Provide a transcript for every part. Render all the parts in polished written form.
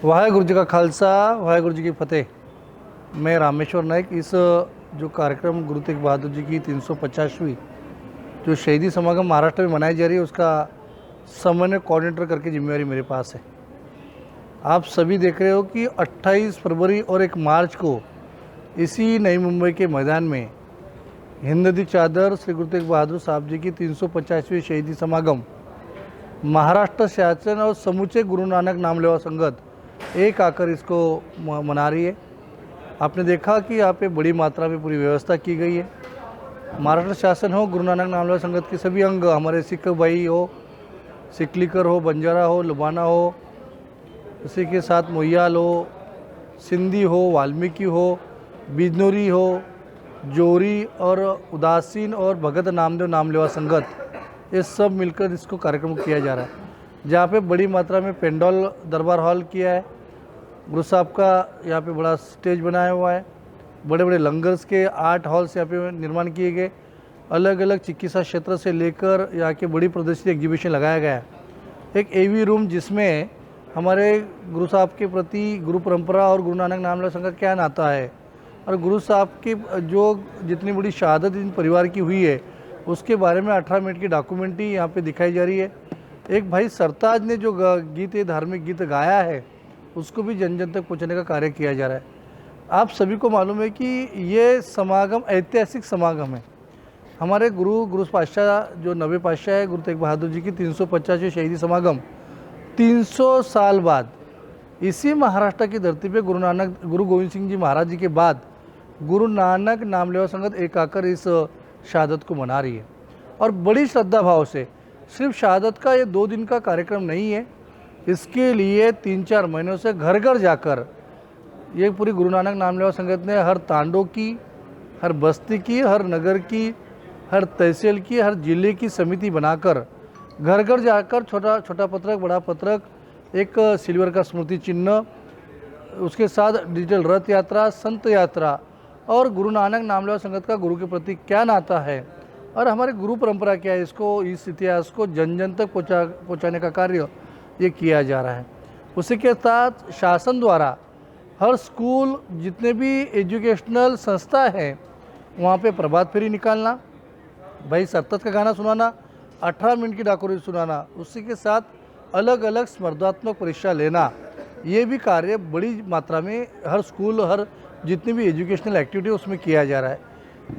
वाहेगुरु जी का खालसा, वाहेगुरु जी की फतेह। मैं रामेश्वर नाइक। इस जो कार्यक्रम गुरु तेग बहादुर जी की 350वीं जो शहीदी समागम महाराष्ट्र में मनाई जा रही है, उसका समन्वय कोऑर्डिनेटर करके जिम्मेवारी मेरे पास है। आप सभी देख रहे हो कि 28 फरवरी और 1 मार्च को इसी नई मुंबई के मैदान में हिंद नदी चादर श्री गुरु तेग बहादुर साहब जी की 350वीं शहीदी समागम महाराष्ट्र शासन और समूचे गुरु नानक नाम लेवा संगत एक आकर इसको मना रही है। आपने देखा कि यहाँ पे बड़ी मात्रा में पूरी व्यवस्था की गई है। महाराष्ट्र शासन हो, गुरु नानक नाम लेवा संगत के सभी अंग, हमारे सिख भाई हो, सिकलीकर हो, बंजारा हो, लुबाना हो, इसी के साथ मोहियाल हो, सिंधी हो, वाल्मीकि हो, बिजनौरी हो, जोरी और उदासीन और भगत नामदेव नाम लेवा संगत, ये सब मिलकर इसको कार्यक्रम किया जा रहा है। जहाँ पे बड़ी मात्रा में पेंडॉल दरबार हॉल किया है, गुरु साहब का यहाँ पे बड़ा स्टेज बनाया हुआ है, बड़े बड़े लंगर्स के 8 हॉल्स यहाँ पे निर्माण किए गए, अलग अलग चिकित्सा क्षेत्र से लेकर यहाँ के बड़ी प्रदर्शनी एग्जीबिशन लगाया गया है। एक एवी रूम जिसमें हमारे गुरु साहब के प्रति गुरु परंपरा और गुरु नानक नाम लेवा संगत क्या नाता है, और गुरु साहब की जो जितनी बड़ी शहादत इन परिवार की हुई है उसके बारे में 18 मिनट की डॉक्यूमेंट्री यहाँ पे दिखाई जा रही है। एक भाई सरताज ने जो गीत, धार्मिक गीत गाया है, उसको भी जन जन तक पहुँचाने का कार्य किया जा रहा है। आप सभी को मालूम है कि ये समागम ऐतिहासिक समागम है। हमारे गुरु पातशाह जो नवे पातशाह है गुरु तेग बहादुर जी की 350वीं शहीदी समागम 300 साल बाद इसी महाराष्ट्र की धरती पे गुरु गोविंद सिंह जी महाराज जी के बाद गुरु नानक नाम लेवा संगत एक आकर इस शहादत को मना रही है, और बड़ी श्रद्धा भाव से। सिर्फ शहादत का ये 2 दिन का कार्यक्रम नहीं है, इसके लिए 3-4 महीनों से घर घर जाकर ये पूरी गुरु नानक नाम लेवा संगत ने हर तांडो की, हर बस्ती की, हर नगर की, हर तहसील की, हर जिले की समिति बनाकर घर घर जाकर छोटा छोटा पत्रक, बड़ा पत्रक, एक सिल्वर का स्मृति चिन्ह, उसके साथ डिजिटल रथ यात्रा, संत यात्रा और गुरु नानक नाम लेवा संगत का गुरु के प्रति क्या नाता है और हमारे गुरु परंपरा क्या है, इसको, इस इतिहास को जन जन तक पहुँचाने का कार्य ये किया जा रहा है। उसी के साथ शासन द्वारा हर स्कूल, जितने भी एजुकेशनल संस्था हैं, वहाँ पे प्रभात फेरी निकालना, भाई सरताज का गाना सुनाना, 18 मिनट की डॉक्यूमेंट्री सुनाना, उसी के साथ अलग अलग स्पर्धात्मक परीक्षा लेना, ये भी कार्य बड़ी मात्रा में हर स्कूल, हर जितनी भी एजुकेशनल एक्टिविटी उसमें किया जा रहा है।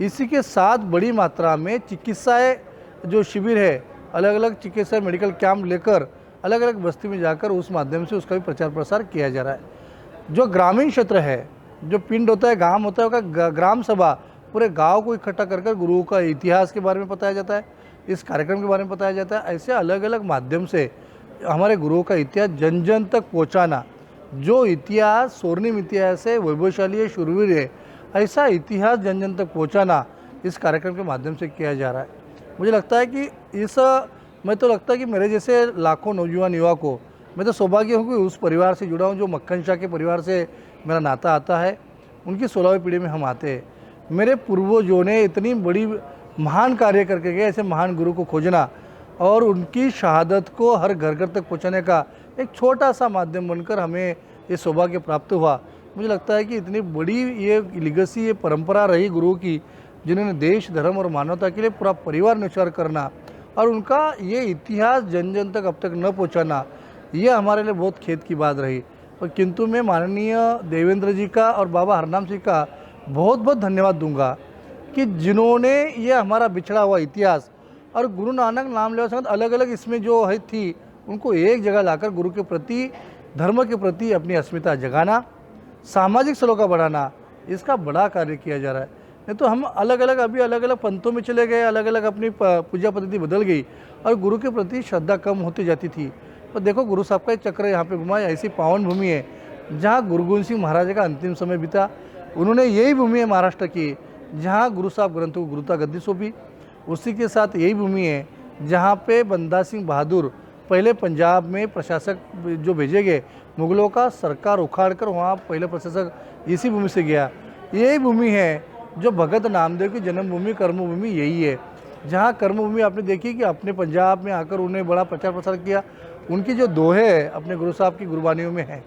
इसी के साथ बड़ी मात्रा में चिकित्साएँ जो शिविर है, अलग अलग चिकित्सा मेडिकल कैंप लेकर अलग अलग बस्ती में जाकर उस माध्यम से उसका भी प्रचार प्रसार किया जा रहा है। जो ग्रामीण क्षेत्र है, जो पिंड होता है, गांव होता है, उसका ग्राम सभा पूरे गांव को इकट्ठा कर गुरुओं का इतिहास के बारे में बताया जाता है, इस कार्यक्रम के बारे में बताया जाता है। ऐसे अलग अलग माध्यम से हमारे गुरुओं का इतिहास जन जन तक पहुँचाना, जो इतिहास स्वर्णिम इतिहास है, वैभवशाली है, शूरवीर है, ऐसा इतिहास जन जन तक पहुँचाना इस कार्यक्रम के माध्यम से किया जा रहा है। मुझे लगता है कि मैं तो लगता है कि मेरे जैसे लाखों नौजवान युवा को, मैं तो सौभाग्य हूँ कि उस परिवार से जुड़ा हूँ जो मक्खन शाह के परिवार से मेरा नाता आता है। उनकी 16वीं पीढ़ी में हम आते हैं। मेरे पूर्वजों ने इतनी बड़ी महान कार्य करके गए, ऐसे महान गुरु को खोजना और उनकी शहादत को हर घर घर तक पहुँचाने का एक छोटा सा माध्यम बनकर हमें ये सौभाग्य प्राप्त हुआ। मुझे लगता है कि इतनी बड़ी ये लिगेसी, ये परंपरा रही गुरुओं की, जिन्होंने देश, धर्म और मानवता के लिए पूरा परिवार न्यौछावर करना और उनका ये इतिहास जन जन तक अब तक न पहुँचाना, ये हमारे लिए बहुत खेद की बात रही। और किंतु मैं माननीय देवेंद्र जी का और बाबा हरनाम सिंह का बहुत बहुत धन्यवाद दूंगा कि जिन्होंने ये हमारा बिछड़ा हुआ इतिहास और गुरु नानक नाम लेवा संगत अलग अलग इसमें जो है थी, उनको एक जगह लाकर गुरु के प्रति, धर्म के प्रति अपनी अस्मिता जगाना, सामाजिक सलोखा बढ़ाना, इसका बड़ा कार्य किया जा रहा है। नहीं तो हम अलग अलग पंथों में चले गए, अलग अलग अपनी पूजा पद्धति बदल गई और गुरु के प्रति श्रद्धा कम होती जाती थी। और देखो, गुरु साहब का चक्र यहाँ पे घुमा, ऐसी पावन भूमि है जहाँ गुरु गोविंद सिंह महाराज का अंतिम समय बीता। उन्होंने यही भूमि है महाराष्ट्र की जहाँ गुरु साहब ग्रंथों को गुरुता गद्दी सौंपी। उसी के साथ यही भूमि है जहाँ पे बंदा सिंह बहादुर पहले पंजाब में प्रशासक जो भेजे गए, मुगलों का सरकार उखाड़ कर वहाँ पहले प्रशासक इसी भूमि से गया। यही भूमि है जो भगत नामदेव की जन्मभूमि, कर्मभूमि यही है, जहाँ कर्मभूमि आपने देखी कि अपने पंजाब में आकर उन्हें बड़ा प्रचार प्रसार किया। उनकी जो दोहे अपने गुरु साहब की गुरबानियों में है,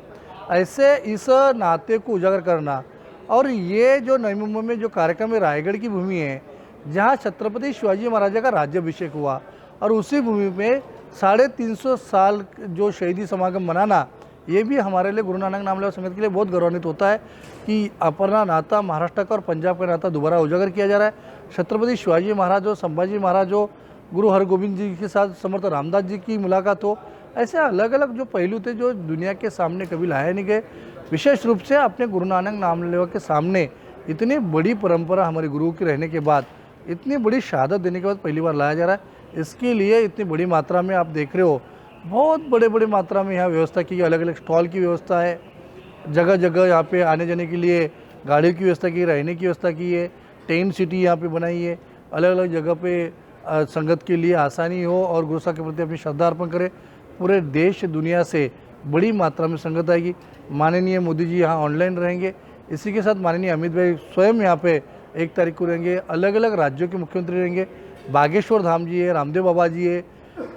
ऐसे इस नाते को उजागर करना। और ये जो नई मुंबई में जो कार्यक्रम है, रायगढ़ की भूमि है जहाँ छत्रपति शिवाजी महाराज का राज्याभिषेक हुआ, और उसी भूमि में 350 साल जो शहीदी समागम मनाना, ये भी हमारे लिए गुरु नानक नाम लेवा संगत के लिए बहुत गौरवान्वित होता है कि अपना नाता महाराष्ट्र का और पंजाब का नाता दोबारा उजागर किया जा रहा है। छत्रपति शिवाजी महाराज हो, संभाजी महाराज हो, गुरु हरगोविंद जी के साथ समर्थ रामदास जी की मुलाकात हो, ऐसे अलग अलग जो पहलू थे जो दुनिया के सामने कभी लाए नहीं गए। विशेष रूप से अपने गुरु नानक नाम लेवा के सामने इतनी बड़ी परंपरा हमारे गुरु की रहने के बाद, इतनी बड़ी शहादत देने के बाद पहली बार लाया जा रहा है। इसके लिए इतनी बड़ी मात्रा में आप देख रहे हो, बहुत बड़े मात्रा में यहाँ व्यवस्था की, अलग अलग स्टॉल की व्यवस्था है, जगह जगह यहाँ पे आने जाने के लिए गाड़ियों की व्यवस्था की, रहने की व्यवस्था की है, टेंट सिटी यहाँ पे बनाई है, अलग अलग जगह पे संगत के लिए आसानी हो और गुरु साहब के प्रति अपनी श्रद्धा अर्पण करें। पूरे देश दुनिया से बड़ी मात्रा में संगत आएगी। माननीय मोदी जी यहाँ ऑनलाइन रहेंगे, इसी के साथ माननीय अमित भाई स्वयं यहाँ पे 1 तारीख को रहेंगे। अलग अलग राज्यों के मुख्यमंत्री रहेंगे, बागेश्वर धाम जी है, रामदेव बाबा जी है,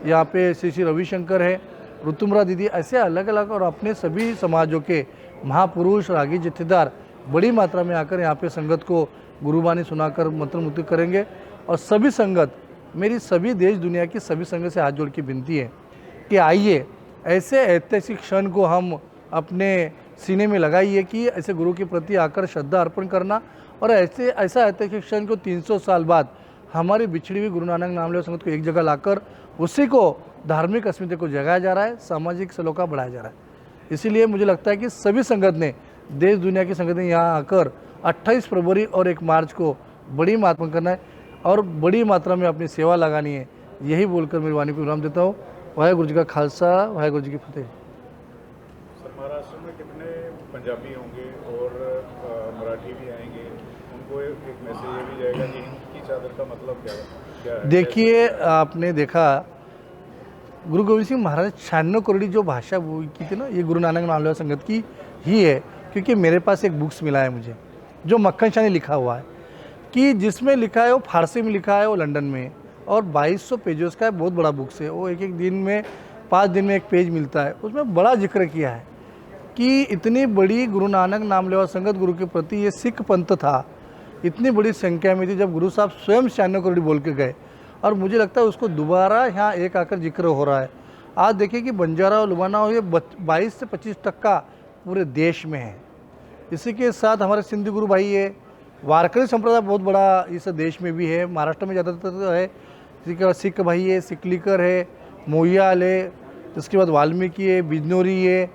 यहाँ पे श्री रविशंकर है, ऋतुम्रा दीदी, ऐसे अलग अलग और अपने सभी समाजों के महापुरुष रागी जत्थेदार बड़ी मात्रा में आकर यहाँ पे संगत को गुरुबानी सुनाकर मंत्रमुग्ध करेंगे। और सभी संगत, मेरी सभी देश दुनिया की सभी संगत से हाथ जोड़ के विनती है कि आइए ऐसे ऐतिहासिक क्षण को हम अपने सीने में लगाइए कि ऐसे गुरु के प्रति आकर श्रद्धा अर्पण करना, और ऐसा ऐतिहासिक क्षण को 300 साल बाद हमारी बिछड़ी हुई गुरु नानक नाम लेवा संगत को एक जगह लाकर उसी को धार्मिक अस्मिता को जगाया जा रहा है, सामाजिक सलोखा बढ़ाया जा रहा है। इसीलिए मुझे लगता है कि सभी संगत ने, देश दुनिया की संगत ने यहाँ आकर 28 फरवरी और 1 मार्च को बड़ी मात्रा करना है और बड़ी मात्रा में अपनी सेवा लगानी है। यही बोलकर मेरी वाणी को विराम देता हूँ। वाहेगुरु जी का खालसा, वाहेगुरु जी की फतेह। सर, महाराष्ट्र में कितने पंजाबी होंगे और मराठी भी आएंगे, उनको एक मैसेज ये भी जाएगा कि हिंद की चादर का मतलब क्या है? देखिए, आपने देखा गुरु गोविंद सिंह महाराज 96 करोड़ी जो भाषा की थी ना, ये गुरु नानक नाम लेवा संगत की ही है। क्योंकि मेरे पास एक बुक्स मिला है मुझे, जो मक्खन शाह ने लिखा हुआ है, कि जिसमें लिखा है वो फारसी में लिखा है, वो लंदन में, और 2200 पेजेस का है, बहुत बड़ा बुक्स है वो। एक दिन में 5 दिन में एक पेज मिलता है। उसमें बड़ा जिक्र किया है कि इतनी बड़ी गुरु नानक नाम लेवा संगत, गुरु के प्रति ये सिख पंथ था, इतनी बड़ी संख्या में थी जब गुरु साहब स्वयं 96 करोड़ बोल के गए। और मुझे लगता है उसको दोबारा यहाँ एक आकर जिक्र हो रहा है। आज देखिए कि बंजारा और लुबाना हो, ये 22 से 25% पूरे देश में है। इसी के साथ हमारे सिंधी गुरु भाई है, वारकरी संप्रदाय बहुत बड़ा इस देश में भी है, महाराष्ट्र में ज़्यादातर है। इसी के बाद सिख भाई है, सिकलीकर है, मोहियाल है, इसके बाद वाल्मीकि है, बिजनौरी है,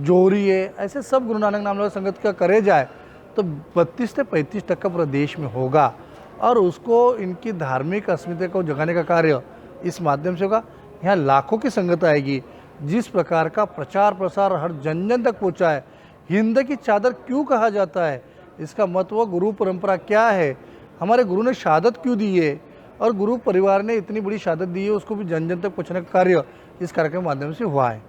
जोहरी है, ऐसे सब गुरु नानक नाम लेवा संगत का करे जाए तो 32 से 35% पूरा देश में होगा। और उसको इनकी धार्मिक अस्मिता को जगाने का कार्य इस माध्यम से होगा। यहाँ लाखों की संगत आएगी। जिस प्रकार का प्रचार प्रसार हर जन जन तक पहुँचा है, हिंद की चादर क्यों कहा जाता है, इसका महत्व, गुरु परंपरा क्या है, हमारे गुरु ने शहादत क्यों दी है, और गुरु परिवार ने इतनी बड़ी शहादत दी है, उसको भी जन जन तक पहुँचाने का कार्य इस कार्यक्रम के माध्यम से हुआ है।